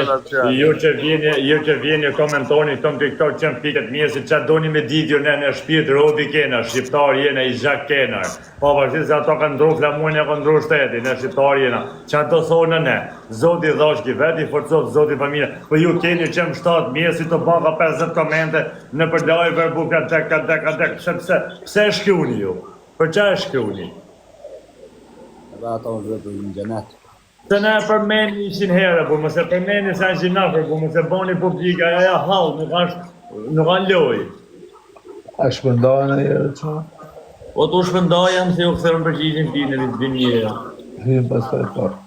ju që vjeni komentoni këto në TikTok që në piket mirë se që doni me ditë ju në shpirt robi kena, shqiptar jena, i zhak kena. Po vazhdi se ato kanë ndru flamurin e kanë ndru shtetin, ne shqiptar jena. Që ato thonë ne, zoti dhashki veti, forcov zoti familje. Po ju keni qem 7 mirë si të baka 50 komente në përdoj për buka tek, pse shkjuni ju? Për qa shkjuni? Dhe ato në zëtë në gjenet. Se ne përmeni 100 herë, po mëse përmeni sa gjinafër, po mëse boni publika, aja halë, nuk kanë loj. A shpëndajnë e jere që? Po të shpëndajnë se ju këthërën përgjigjen ti në vitë një. Hinë pas taj parë.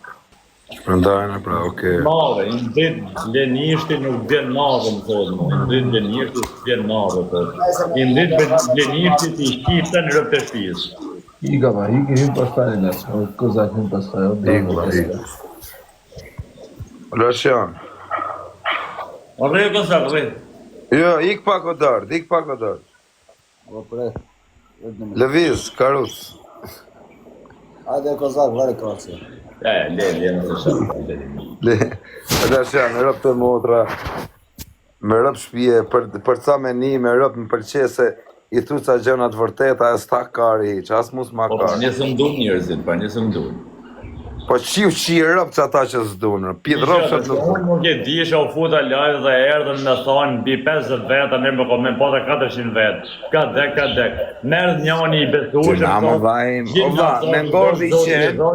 Shpëndajnë, pra, okej. Mave, në dritë lenishti nuk vjen mave, më thotë mu. Në dritë lenishti nuk vjen mave, thotë. Në dritë lenishti ti shqipë në rëpë të shpijës. Iga ma, hinë pas taj në nësë, këzak hinë pas taj, Iga. Lasjan. Rrë kësak, rrë. Jo, ik pak o dardë, Po pre. Lëviz, karuc. Hajde kozak, vare kërësi. Le, në të shumë. Lasjan, me rëpë të motra, me rëpë shpije, për ca me një, me rëpë më përqese, i thu ca gjënat vërteta, e s'ta kari hiq, as mus ma Po, kari. njësëm dun njërzit, pa njësëm dun. Po qiu qi rëpë që ata që s'dunë, pidh rëpë që t'lu. Unë nuk e di që u futa live dhe erdhën me thonë bi 50 veta, ne me komen po të 400 vetë. Ka dek. Merë njani i besushëm. Gjena më vajmë, o va, me ngordhi qenë.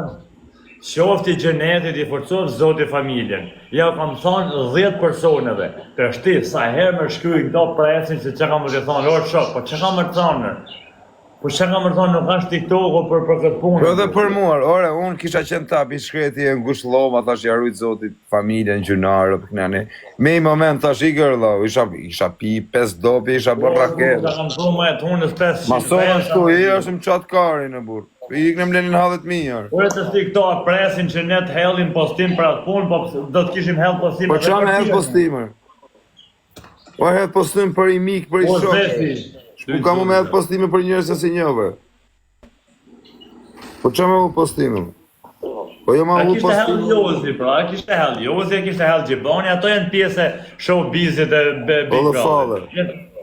Qofti gjenetit i forcov zoti familjen. Ja kam thonë 10 personave. Të shti, sa herë më shkruj këto presin se që kam më të thonë, orë shok, po që kam më të thonë? Po që kam më të thonë nuk ashtë TikTok-o për këtë punë? Po dhe për muar, ore, unë kisha qenë tap i shkreti e ngushllova, thash i arrujt zotit familjen, gjunarë, për kënjani. Me i moment, thash i gërlo, isha pi 5 dopi, isha bërë raket. Kam thru më e të hunës 500 Ma sonën shtu, i është më qatë kari në burë. I iknem lenin hallet mijar. Ure të sti këto presin që ne të hellin postim për atë punë, po do të kishim hell postim Po qa me hell postimer? Po hell postim për i mik, për i shok. Ku ka mu me hell postime për njërës e si njëve? Po qa me hu postime? Po jo ma hu postime. A kishte hell postime? Jozi, pra, a kishte hell Jozi, a kishte hell Gjiboni, ato janë pjesë showbizit e Big Brother.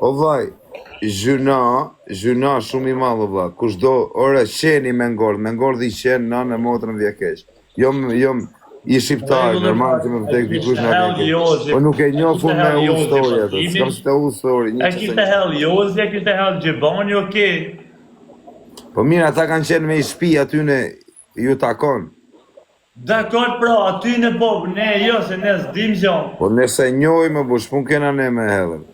O vaj, Zhyna shumë i madhë vla, kush do, ore, qeni me ngordh i qenë në motrën vje keq. Jom i shqiptarë, normal që me vdek dikush në vje keq. Po nuk e njofu me u story atë, s'kam s'te u story. A kishte hell Jozi, a kishte hell Gjiboni, okej. Po mirë, ata kanë qenë me i shpi atyne ju takon. Dakor, pra, aty në po, ne jo, se ne s'dim gjon. Po nëse njoj me bu, shpun kena ne me hellën.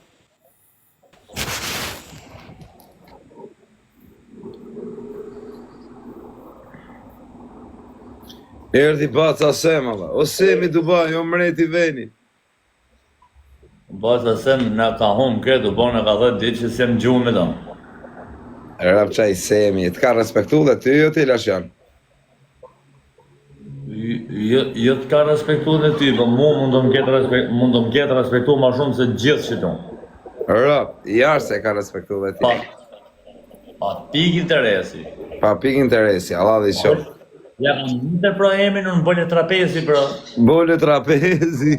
Erdi Baca Semala, o Semi Dubai, o mreti veni. Baca Sem në ka hum kretu, bo në ka thët ditë që sem gjumë me do. Rap qaj Semi, të ka respektu dhe ty jo ti Lasjan? Jo të ka respektu dhe ty, po mu mund të më ketë respektu ma shumë se gjithë që tonë. Rap, jarë se ka respektu dhe ti. Pa pik interesi. Pa pik interesi, Allah dhe qo. Ja, në pro emin, unë bolle trapezi, bro. Bolle trapezi.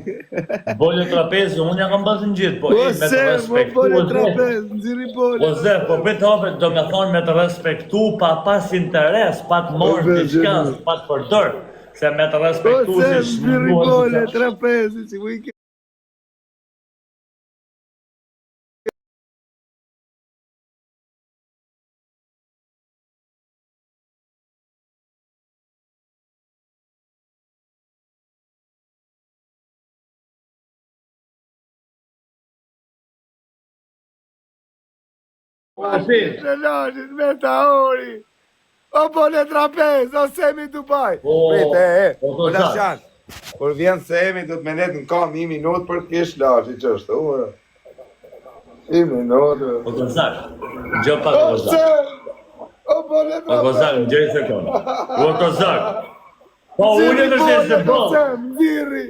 Bolle trapezi, unë ja kam bazën gjithë, po e me të respektu. Bolle trapezi, nëziri bolle. Po zë, po pëtë hapë, do me thonë me të respektu, pa pas interes, pa të morë të qkas, pa të përdër. Se me të respektu, si shmëri bolle trapezi, si vujke. Në lashit me ta ori. O bolle trapez, o Semi Dubai. Prite, o Lasjan. Por vjen Semi, do të menet në kam 1 minut për të kish lashit që është. 1 minut. O Kozak, gjë pak o Kozak. O bolle trapez. O Kozak, në gjëj sekund. O Kozak. Po unë të shesë të bo. Ziri.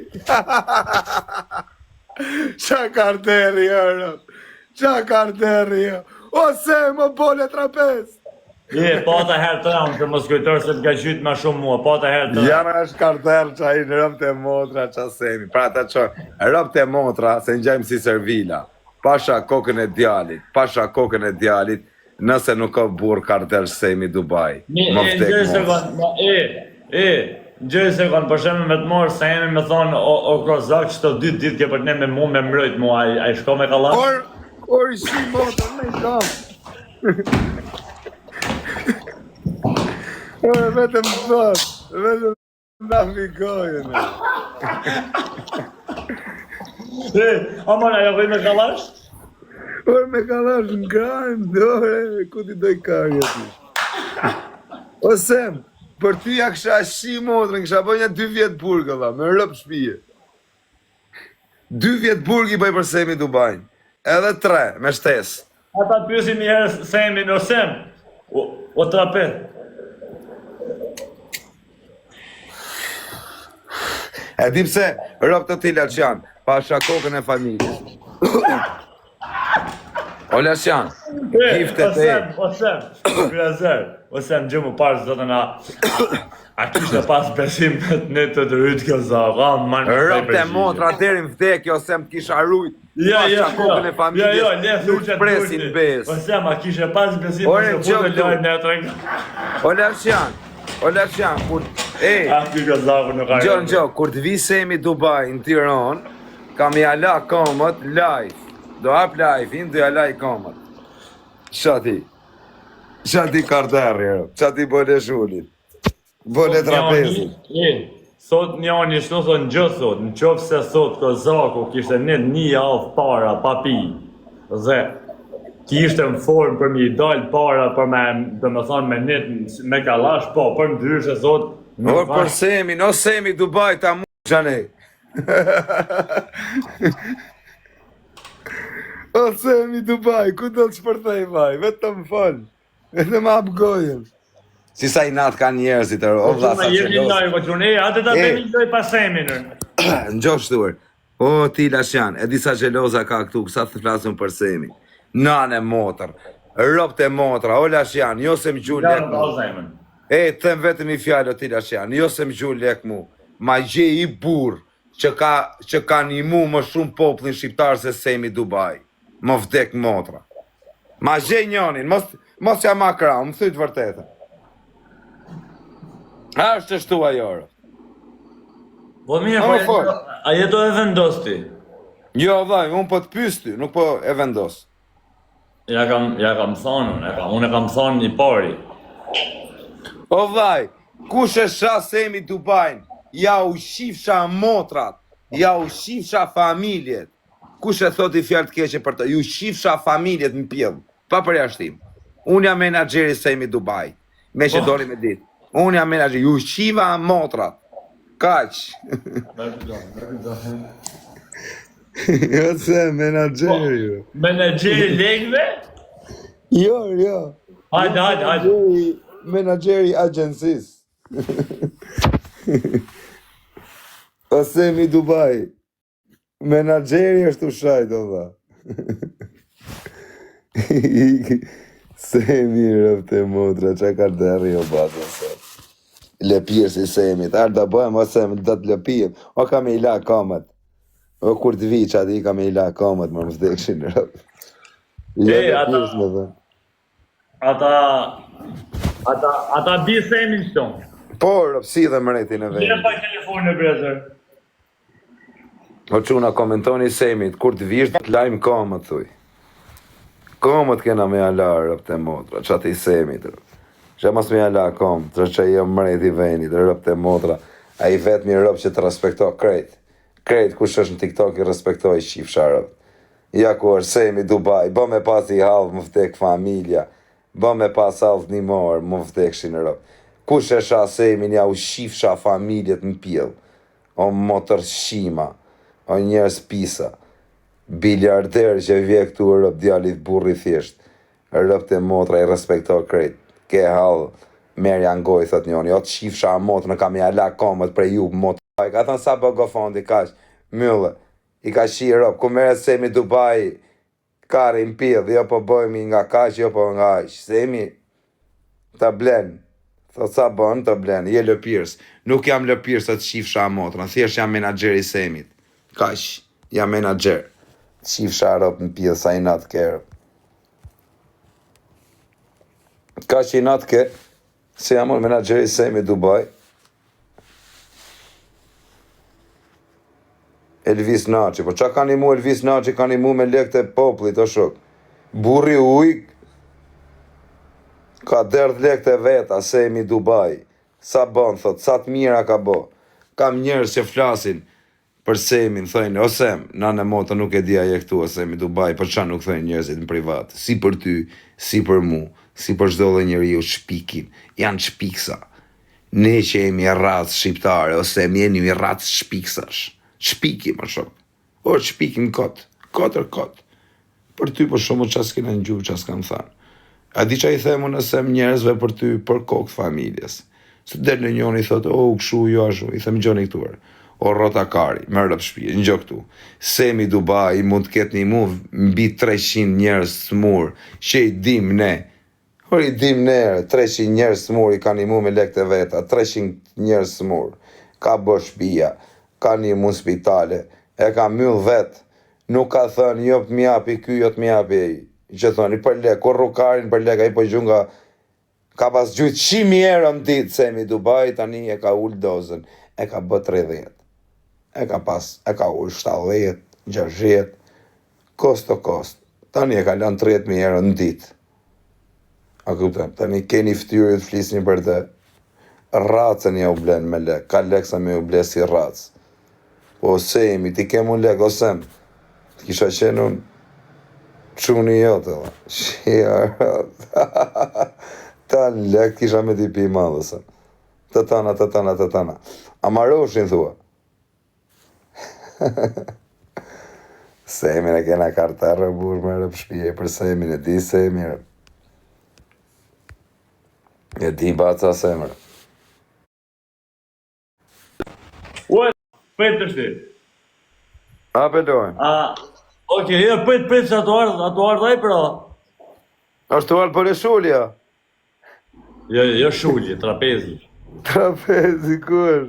Qa karteri, qa karteri, o Sem, o bolle trapez. Pata herë të ramë, që mos kujtër se t'ka qytë ma shumë mua, pata herë të ramë. Jana është karter që ai në rëbë të motra që asemi. Pra ta që rëbë të motra se në gjajmë si servila. Pasha kokën e djalit, nëse nuk ka burë karter semi Dubai. Më vdek mos. Gjëj se kanë përshemë me të morë, se jemi me thonë, o Krozak, që të 2 ditë ke për ne me mu me mrejt mu, a i shko me kalat? Or shi motor, me i kam. Vetëm thot, vetëm navikojën. Amon, ajo vej me kalash? Or me kalash në grajmë, dore, ku ti doj karje ti. Osem, për ty ja kësha shi motrën, kësha bënja 2 vjetë burgë, me rëpë shpije. 2 vjetë burgë i bëj për semi Dubajnë. Edhe 3, me shtes. Ata të pysim një herë semi në sem, o trapet. E di pse, rëpë të tila që janë, pasha kokën e familjes. O Lasjan, giftet e... Osem, gjë më parë zotën a kishte pas besim në të rrytë kjo zakë, rëpë të motra deri në vdekje, Osem t'kisha rujt, pasha kokën e familjes, nuk presin bes. Osem, a kishe pas besim në të putë lojnë në të rëngë. O Lasjan, kur... Gjo, kur të vi semi Dubai në Tiran, kam i ala komët live. Do hap live, do i ala i komët. Shati karterri, shati bële shullit. Bële trapezit. Sot njani shtu thot në gjithë thot, në qofë se thot Kozaku kishte një javë para pa pi, dhe kishte në formë për mi dalë para për me, dhe me thonë me një me kalash, po, për ndryshe thot. Or për semi, no semi Dubai ta mu qanej. O semi Dubai, ku do të shpërthej vaj, vetëm falë, vetëm hap gojën. Si sa i natë ka njerëzit, o vla sa qelosë. Atë ta bëni loj pa semin. Në gjohë shtuar, o ti Lasjan, e disa gjeloza ka këtu, kësa të flasën për semi. Nane motër, ropë të motra, o Lasjan, jo se më gjullë lek mu. Të them vetëm i fjallë o ti Lasjan, jo se më gjullë lek mu. Ma gje i burë që ka një mu më shumë poplin shqiptarë se semi Dubai. Më vdek motra. Ma gje njonin, mos ja ma krau, më thytë vërtetën. A është të shtu ajorë? Po mirë, a jeto e vendos ti? Jo, vaj, unë po të pysty, nuk po e vendos. Ja kam thonë, unë e kam thonë një pari. O vaj, kush e sha semi Dubajnë, ja u shifsha motrat, ja u shifsha familjet. Kush e thot i fjallë të keqe për të, ju shifsha familjet në pjellë, pa përjashtim. Unë jam menagjeri semi Dubai, me që doli me ditë. Unë jam menagjeri, ju shiva motrat. Kaq. Jo se, menagjeri. Menagjeri legve? Jo. Hajde. Menagjeri agjensis. O semi Dubai. Menagjeri është u shajt, o dha. Semi rëpte motra, që ka dherri o batën sot. Lepirë si semi, të arda bëhem, o semi, do të lepirë. O ka me i la kamet. O kur të vi që ati ka me i la kamet, më më vdekshin rëpë. Ata bi semi në shtonë. Por, si dhe mëreti në vejnë. Gjene pa telefonë në brezër. O quna komentoni semit, kur të vish të lajmë komët, thuj. Komët kena me alarë, rëpte motra, që ati semit, që mas me alarë komët, që i mrejt i venit, rëpte motra, a i vetë mi rëpë që të respekto krejt. Krejt, kush është në TikTok i respektoj shifsha rëpë. Ja ku është semi Dubai, bë me pas i halvë, më vdek familja, bë me pas halvë një morë, më vdek shi në rëpë. Kush e sha semi nja u shifsha familjet në pjellë, o motër shima, o njerës pisa, biljarder që vje këtu rëp djallit burri thjesht, rëp të motra i respekto krejt, ke halë, merja ngoj, thot njoni, o të shifsha motë në kam i ala komët për ju motë. Ka thënë sa bëgo fondi, kash, mëllë, i ka shi rëp, ku mere semi Dubai, kari në pjedh, jo po bëjmi nga kash, jo po nga ash, semi, ta blen. Thot sa bën, ta blen, je lëpirs. Nuk jam lëpirs të shifsha motrën, thjesht jam menaxher i Semit. Kaq, jam menaxher. Shifsha rop në pjesë sa i natë kërë. Kaq i natë ke, se jam menaxher i Semit Dubai. Elvis Naçi, po qa kanë i mu Elvis Naçi, kanë i mu me lekë të popullit, o shok. Burri ujk, ka derdh lekë të veta, Semi Dubai. Sa bon, thot, sa të mira ka bo. Kam njerës që flasin për Semin, thojnë, o Sem, nane moto nuk e dia je këtu, o Semi Dubai, për qa nuk thojnë njerëzit në privat. Si për ty, si për mu, si për çdo dhe njeri u shpikin, janë shpiksa. Ne që jemi racë shqiptare, o Sem, jeni racë shpiksash. Shpikim, o shok. O, shpikim kot, kotër kot. Për ty, për shumë, qas kene në gjuhë, qas kanë thanë. A di që i themu nësem njerëzve për ty, për kokë familjes. Se del në njoni i thotë, o, këshu, jo, ashu, i them gjoni këtuar. O, rota kari, mërë pëshpije, në gjo këtu. Semi Dubai mund të ketë një mu mbi 300 njerëz të murë, që i dim ne. Por i dim ne, 300 njerëz të murë i ka një mu me lekte veta, 300 njerëz të murë. Ka bë shpia, ka një mu spitale, e ka myll vetë. Nuk ka thënë, jo të mjapi, ky jo të mjapi. Që thonë, i për lek, kur rukarin për lek, a i për gjunga, ka pas gjujtë 100 herë në ditë, Semi Dubai, tani e ka ullë dozën, e ka bë 30, e ka ullë 70, 60, kost të kost, tani e ka lënë 30.000 herë në ditë. A kuptëm, tani keni ftyrit flisni për të, racën ja u blenë me lek, ka lek sa me u ble si racë. Po Semi, ti kemë unë lek, o Sem, kisha qenë unë, quni jote, ta në lek kisha me t'i pi madhëse. Të tana. A maroshin, thua. Semin e kena kartarë, burë me rëpë shpije, për Semin e di Semin. E di baca Semin. Ue, pëjtë të shti. A, përdojnë. Oke, jo, pëjtë që ato ardhë ai pra. Ashtë të alë për e shulja. Jo shulli, trapezi. Trapezi, kur?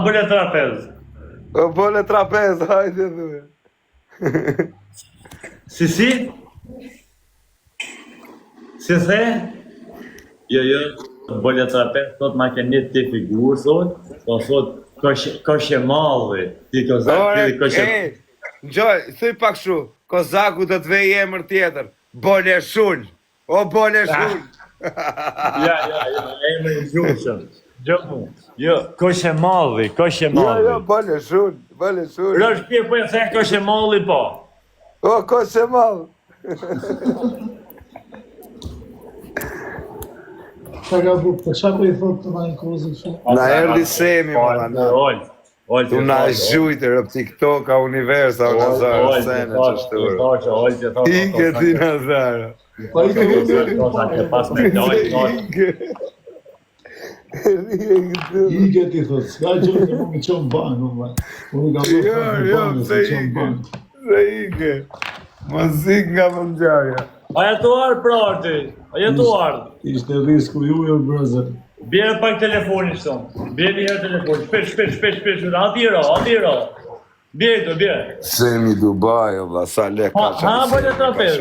Bële trapez. O bële trapez, hajde dhe. Si? Si the? Jo, bële trapez, thot ma ke një të figurë, thot, thot, koshe malli. Ti kozak, ti koshe... Gjoj, thuj pak shu, Kozaku të të vej emër tjetër, Bole Shul, o Bole Shul. Ja, emër i gjushëm. Jo, koshe malli. Jo, Bole Shul. Rësh pje po e the koshe malli po. O, koshe malli. Qa ka bu, për qa po i thot të majnë kozën shumë? Na erdi Semi, mëra, na. Tu na zhujtë, rëp TikTok, a Universa, o Nazarë, sene që shturë. Ike ti Nazarë. Pa i ke Ike ti thot, s'ka gjë të më qonë banë, unë ka Jo, se Ike. Se Ike. Më zik nga mëngjarja. Aja të ardhë pra ti, aja të ardhë. Ishte risku ju e brëzër. Bjerë pak telefoni shtonë, bjerë një herë telefoni, shpesh, atira. Bjerë. Semi Dubai, o vla, sa lek ka Ha, bële trapez.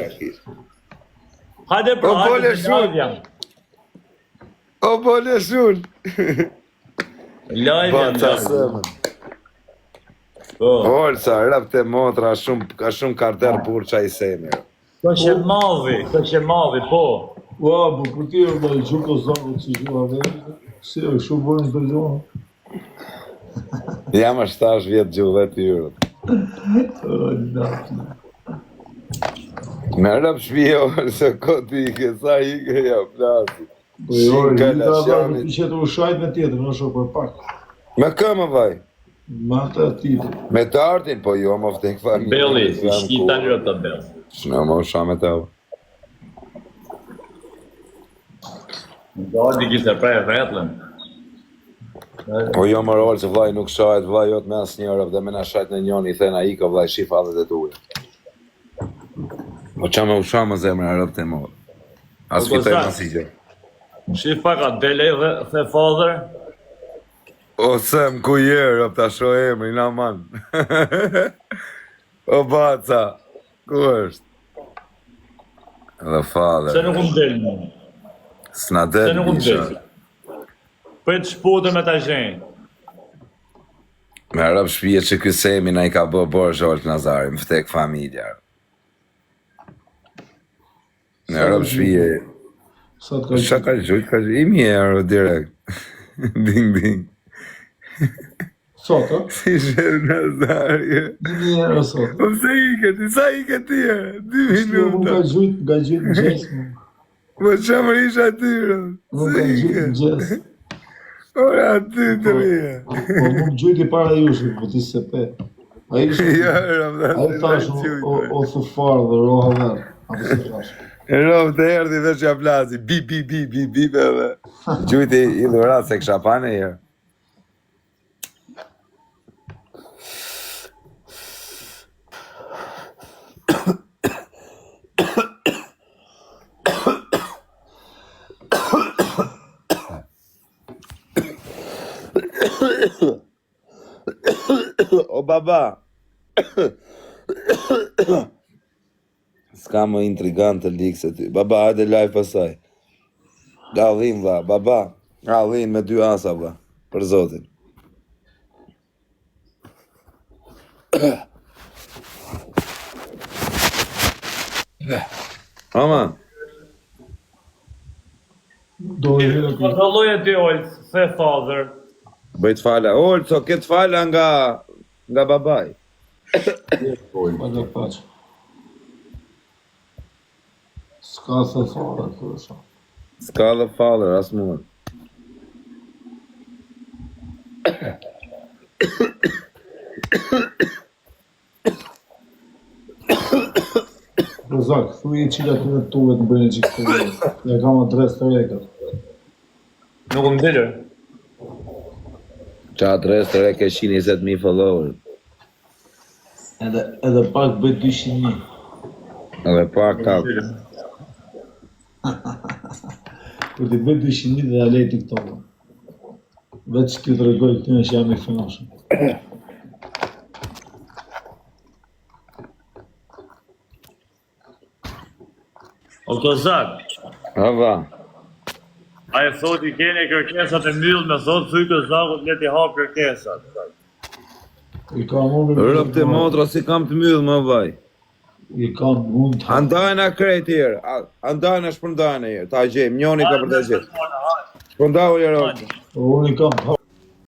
Hajde pra, Bole Shul. O Bole Shul. Live Baca Semën. Olsa, rap të motra, ka shumë karter burqa i Semi. Koshe malli, po. Ua, po për ti e më gjuhë Kozaku që gjua dhe, si e shumë bërën të gjuhë. Jam 7 vjetë gjuhë dhe të jurët. Me rëp shpio, se koti ike, sa ike, ja, plasi. Shinka, lasjani. Që të ushajt me tjetër, në shumë për pak. Me këmë, vaj? Me të tjetër. Me të artin, po jo, më vëtek familje. Beli, shkita një të bel. Shnë, më usha me të avë. Do di kishte prej vetën. Po jo më rolë që vlaj nuk shajt, vlaj jot me asë njërëv dhe me na shajt në njoni, i thena i ka vlaj shif adhet e tuja. Po qa me usha më zemre a rëp të modë. As fitoj masijë. Shif paka, Delay the Father. O sem ku jerë, ta shoh emrin aman. O baca, ku është? The Father. Se nuk më del më. S'na Se del. nuk më del. Për të shputër me ta gjenjë. Me rëpë shpije që ky Semi na i ka bë borë Zholt Nazari, më ftek familja. Me rëpë shpije, Sa të ka shka ka gjujt, ka gjujt, i mjerë direkt. Ding, ding. Sot, a? Si Zholt Nazari. 1.000 euro sot. Po pse ike ti, sa ike ti e? 2 Unë minuta. nga gjyt në gjes, më. Po që më isha atyre? Unë nga gjyt në gjes. Ora aty të rije. Po më gjyt i para jushit, po ti se pe. A i shumë, Ja, rëmë, a i thash, o the father, o haver. A të se thash. Rëmë të erdi dhe që ja plasi, bip, edhe. Gjujti i dhurat se kësha pane herë. O baba. S'ka më intrigant të likë se ty. Baba, hajde live pasaj. Gallim, va, baba. Gallim me 2 asa, va. Për zotin. Ama, Do i vire Po të lloje ti Olt, the Father. bëjt fala. Olco, këtë fala nga babaj. pa dhe faqë. S'ka the father, të dhe shumë. S'ka dhe father, as mua. Rozak, thuj i qila të në tuve të bëjnë që këtë dhe. Ja kam adres të rekët. Nuk më delë. Qa adres të reke 120.000 follower. Edhe pak bëjt 200.000. Edhe pak kap. Kur ti bëjt 200.000 dhe alej TikTok. Vetë që ti të regoj këtine që jam i fënoshëm. O Kozak, Hava. a e thot i kene kërkesat e mbyll me thot thuj Kozakut le t'i hap kërkesat. I ka mund Rëp të motra si kam të myllë më vaj. I ka mund të Andajna krejt herë. Andajna shpërndajna herë. Ta gjejmë, njoni ka për të gjithë. Shpërndau herë. Unë i kam